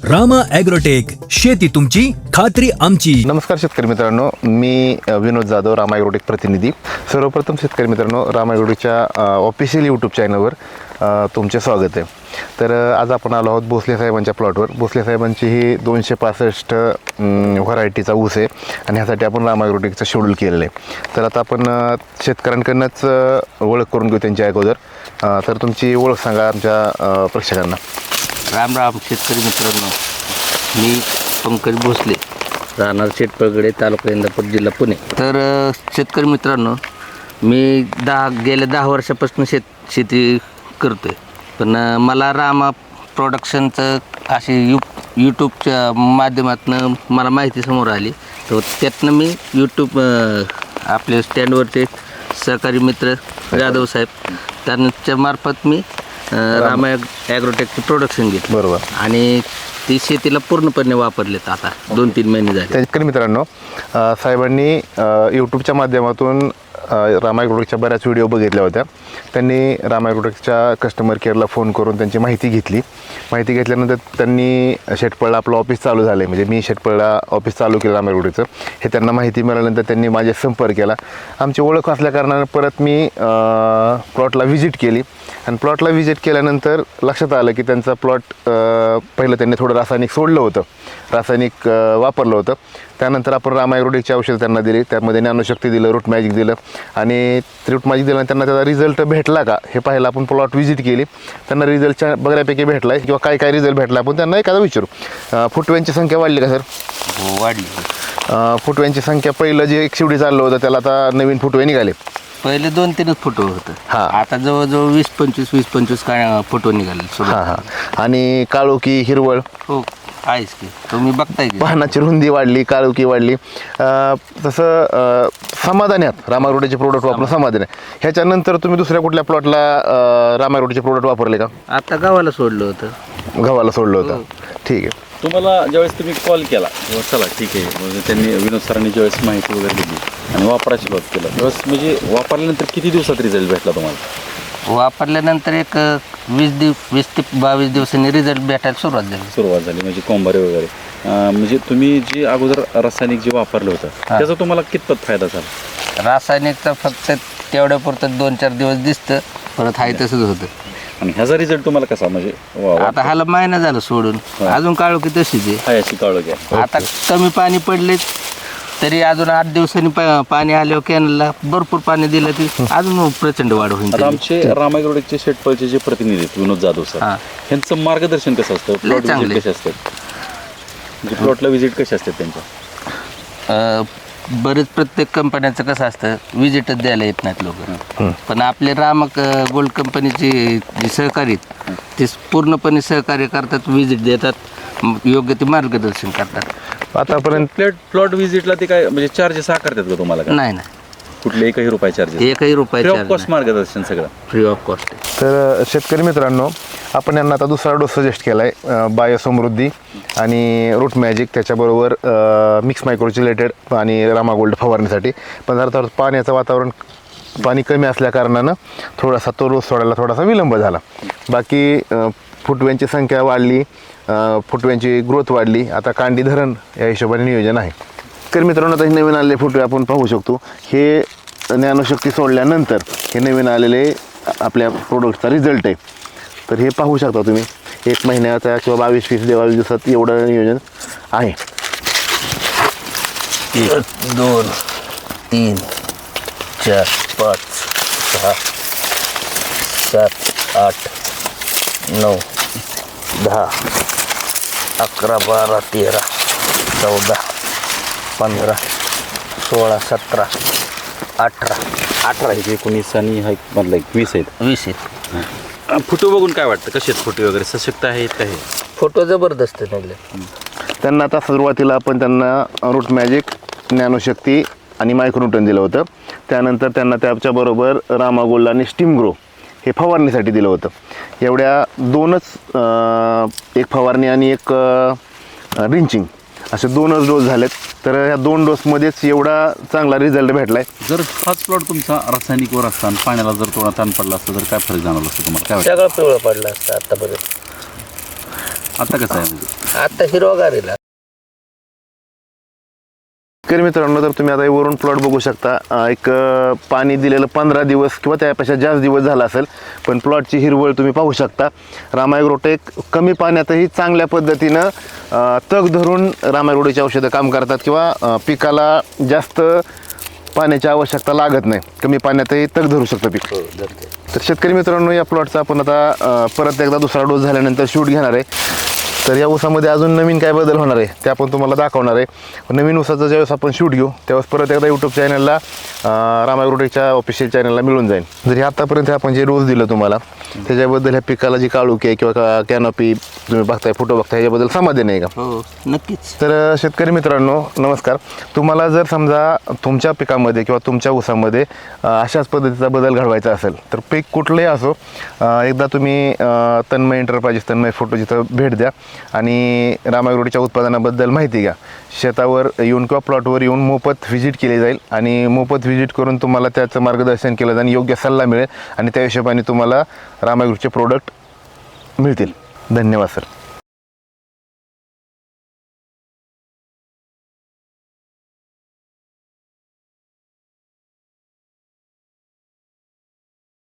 Rama agrotech, शेती तुमची खात्री आमची. नमस्कार शेतकरी मित्रांनो, मी विनोद जाधव, रामा ॲग्रोटेक प्रतिनिधी. सर्वप्रथम शेतकरी मित्रांनो, रामा ॲग्रोटेकच्या ऑफिशियल यूट्यूब चॅनलवर तुमचे स्वागत आहे. तर आज आपण आलो आहोत भोसले साहेबांच्या प्लॉटवर. भोसले साहेबांची ही 265 व्हरायटीचा ऊस आहे आणि ह्यासाठी आपण रामा ॲग्रोटेकचं शेड्यूल केलेलं आहे. तर आता आपण शेतकऱ्यांकडूनच ओळख करून घेऊ त्यांच्या अगोदर. तर तुमची ओळख सांगा आमच्या प्रेक्षकांना. राम राम शेतकरी मित्रांनो, मी पंकज भोसले, राहणार शेटपळगडे, तालुका इंदापूर, जिल्हा पुणे. तर शेतकरी मित्रांनो, मी गेल्या 10 वर्षापासून शेती करतो आहे. पण मला रामा प्रोडक्शनचं अशी यूट्यूबच्या माध्यमातून मला माहिती समोर आली. तर त्यातनं मी यूट्यूब आपले स्टँडवरचे सहकारी मित्र जाधव साहेब, त्यांच्या मार्फत मी रामा ॲग्रोटेकचं प्रोडक्शन घेतलं. बरोबर. आणि ती शेतीला पूर्णपणे वापरलेत आता 2-3 महिने झाले. शेतकरी मित्रांनो, साहेबांनी यूट्यूबच्या माध्यमातून रामा ॲग्रोटेकच्या बऱ्याच व्हिडिओ बघितल्या होत्या. त्यांनी रामा ॲग्रोटेकच्या कस्टमर केअरला फोन करून त्यांची माहिती घेतली. माहिती घेतल्यानंतर त्यांनी शेटपळला आपलं ऑफिस चालू झालं आहे, म्हणजे मी शेटपळला ऑफिस चालू केलं रामा ॲग्रोटेकचं. हे त्यांना माहिती मिळाल्यानंतर त्यांनी माझे संपर्क केला. आमची ओळख असल्याकारणानं परत मी प्लॉटला व्हिजिट केली आणि प्लॉटला व्हिजिट केल्यानंतर लक्षात आलं की त्यांचा प्लॉट पहिलं त्यांनी थोडं रासायनिक सोडलं होतं, रासायनिक वापरलं होतं. त्यानंतर आपण रामा ॲग्रोटेकची औषधं त्यांना दिली. त्यामध्ये ज्ञानशक्ती दिलं, रूट मॅजिक दिलं आणि रूट मॅजिक दिलं. त्यांना त्याचा रिझल्ट भेटला का हे पाहायला आपण प्लॉट व्हिजिट केली. त्यांना रिझल्टच्या बऱ्यापैकी भेटला आहे किंवा काय रिझल्ट भेटला आपण त्यांना एखादा विचारू. फुटव्यांची संख्या वाढली का सर? हो, वाढली. फुटव्यांची संख्या पहिलं जे 100 चाललं होतं त्याला आता नवीन फुटवे निघाले. पहिले 2-3च फोटो होतं. हां. आता जवळजवळ 20-25 काय फोटो निघाले. हां. आणि काळोखी, हिरवळ हो, आहेच की, तुम्ही बघताय की. पानाची रुंदी वाढली, काळोखी वाढली. तसं समाधानी आहात रामा ॲग्रोटेकचे प्रोडक्ट वापरून? समाधान आहे. ह्याच्यानंतर तुम्ही दुसऱ्या कुठल्या प्लॉटला रामा ॲग्रोटेकचे प्रोडक्ट वापरले का? आता गावाला सोडलं होतं. गव्हाला सोडलं होतं. ठीक आहे. तुम्हाला ज्यावेळेस तुम्ही कॉल केला किंवा चला ठीक आहे, म्हणजे त्यांनी विनोद सरांनी ज्यावेळेस माहिती वगैरे दिली आणि वापरायला सुरुवात केलं त्यावेळेस म्हणजे वापरल्यानंतर किती दिवसात रिझल्ट भेटला तुम्हाला? वापरल्यानंतर एक 20 ते 22 दिवसांनी रिझल्ट भेटायला सुरुवात झाली. म्हणजे कोंबारे वगैरे म्हणजे तुम्ही जे अगोदर रासायनिक जे वापरलं होतं त्याचा तुम्हाला कितपत फायदा झाला? रासायनिकचं फक्त तेवढ्यापुरतं 2-4 दिवस दिसतं, परत आहे तसंच होतं. आणि ह्याचा रिझल्ट तुम्हाला कसा म्हणजे आता ह्याला महिना झाला सोडून, अजून काळोखी तशीच आहे. हाय अशी काळं घ्या. आता कमी पाणी पडले तरी अजून 8 दिवसांनी पाणी आल्यावर कॅनलला भरपूर पाणी दिलं की अजून प्रचंड वाढ होईल. आता आमचे रामा ॲग्रोटेकचे शेटपळचे जे प्रतिनिधी आहेत विनोद जाधव सर, ह्यांचं मार्गदर्शन कसं असतं? प्लॉट व्हिजिट कसे असतात? म्हणजे प्लॉटला व्हिजिट कसे असतात त्यांच्या? बरेच प्रत्येक कंपन्यांचं कसं असतं, विजिटच द्यायला येत नाहीत लोक. पण आपले रामा गोल्ड कंपनीचे जे सहकारी आहेत ते पूर्णपणे सहकार्य करतात, विजिट देतात, योग्य ते मार्गदर्शन करतात. आतापर्यंत प्लॉट व्हिजिटला ते काय म्हणजे चार्जेस आकारतात का तुम्हाला? नाही, कुठले एकही रुपये चार्जेस? एकही रुपये फ्री ऑफ कॉस्ट मार्गदर्शन सगळं फ्री ऑफ कॉस्ट. तर शेतकरी मित्रांनो, आपण यांना आता दुसरा डोस सजेस्ट केला आहे, बायोसमृद्धी आणि रूट मॅजिक, त्याच्याबरोबर मिक्स मायक्रोचिलेटेड आणि रामा गोल्ड फवारणीसाठी. पण जरा पाण्याचं वातावरण, पाणी कमी असल्याकारणानं थोडासा तो डोस सोडायला थोडासा विलंब झाला. बाकी फुटव्यांची संख्या वाढली, फुटव्यांची ग्रोथ वाढली. आता कांडी धरण या हिशोबाने नियोजन आहे. तर मित्रांनो, आता हे नवीन आलेले फुटवे आपण पाहू शकतो. हे ज्ञानशक्ती सोडल्यानंतर हे नवीन आलेले आपल्या प्रोडक्टचा रिझल्ट आहे. तर हे पाहू शकता तुम्ही, 1 महिन्याचा किंवा 22-22 दिवसात एवढं नियोजन आहे. 1, 2, 3, 4, 5, 6, 7, 8, 9, 10, 11, 12, 13, 14, 15, 16, 17, 18 19 आणि हा मधला 20 आहेत. 20 आहेत. फोटो बघून काय वाटतं, कसे आहेत फोटो वगैरे? सशक्त आहेत का हे? फोटो जबरदस्त निघले. त्यांना आता सुरुवातीला आपण त्यांना रूट मॅजिक, ज्ञानशक्ती आणि मायक्रोन्यूटन दिलं होतं. त्यानंतर त्यांना त्याच्याबरोबर रामा गोल्ड आणि स्टीम ग्रो हे फवारणीसाठी दिलं होतं. एवढ्या 2च, एक फवारणी आणि एक ड्रिंचिंग, असे 2च डोस झालेत. तर ह्या 2 डोसमध्येच एवढा चांगला रिझल्ट भेटला आहे. जर हाच प्लॉट तुमचा रासायनिकवर असता आणि पाण्याला जर थोडा ताण पडला असता तर काय फरक जाणवला असता तुम्हाला? काय वाटतं? सगळं पिवळं पडलं असतं आतापर्यंत. आता कसं आहे म्हणजे आता हिरवागारीला शेतकरी मित्रांनो, तर तुम्ही आता हे वरून प्लॉट बघू शकता. पाणी दिलेलं 15 दिवस किंवा त्यापेक्षा जास्त दिवस झाला असेल, पण प्लॉटची हिरवळ तुम्ही पाहू शकता. रामा ॲग्रोटेक कमी पाण्यातही चांगल्या पद्धतीनं तग धरून रामा ॲग्रोटेकची औषधं काम करतात किंवा पिकाला जास्त पाण्याची आवश्यकता लागत नाही, कमी पाण्यातही तग धरू शकतं पीक. तर शेतकरी मित्रांनो, या प्लॉटचा आपण आता परत एकदा दुसरा डोस झाल्यानंतर शूट घेणार आहे. तर या ऊसामध्ये अजून नवीन काय बदल होणार आहे ते आपण तुम्हाला दाखवणार आहे. नवीन ऊसाचं ज्यावेळेस आपण शूट घेऊ त्यावेळेस परत एकदा यूट्यूब चॅनलला रामा ॲग्रोटेकच्या ऑफिशियल चॅनलला मिळून जाईल. जरी आतापर्यंत आपण जे डोस दिलं तुम्हाला त्याच्याबद्दल ह्या पिकाला जी काळुकी आहे किंवा कॅनॉपी तुम्ही बघताय, फोटो बघताय, ह्याच्याबद्दल समाधान आहे का? हो नक्कीच. तर शेतकरी मित्रांनो नमस्कार. तुम्हाला जर समजा तुमच्या पिकामध्ये किंवा तुमच्या ऊसामध्ये अशाच पद्धतीचा बदल घडवायचा असेल तर पीक कुठलंही असो, एकदा तुम्ही तन्मय एंटरप्राइजेस, तन्मय फोटो जिथं भेट द्या आणि रामा ॲग्रोटेकच्या उत्पादनाबद्दल माहिती घ्या. शेतावर येऊन किंवा प्लॉटवर येऊन मोफत व्हिजिट केली जाईल आणि मोफत व्हिजिट करून तुम्हाला त्याचं मार्गदर्शन केलं जाईल, योग्य सल्ला मिळेल आणि त्या हिशोबाने तुम्हाला रामा ॲग्रोटेकचे प्रोडक्ट मिळतील. धन्यवाद सर.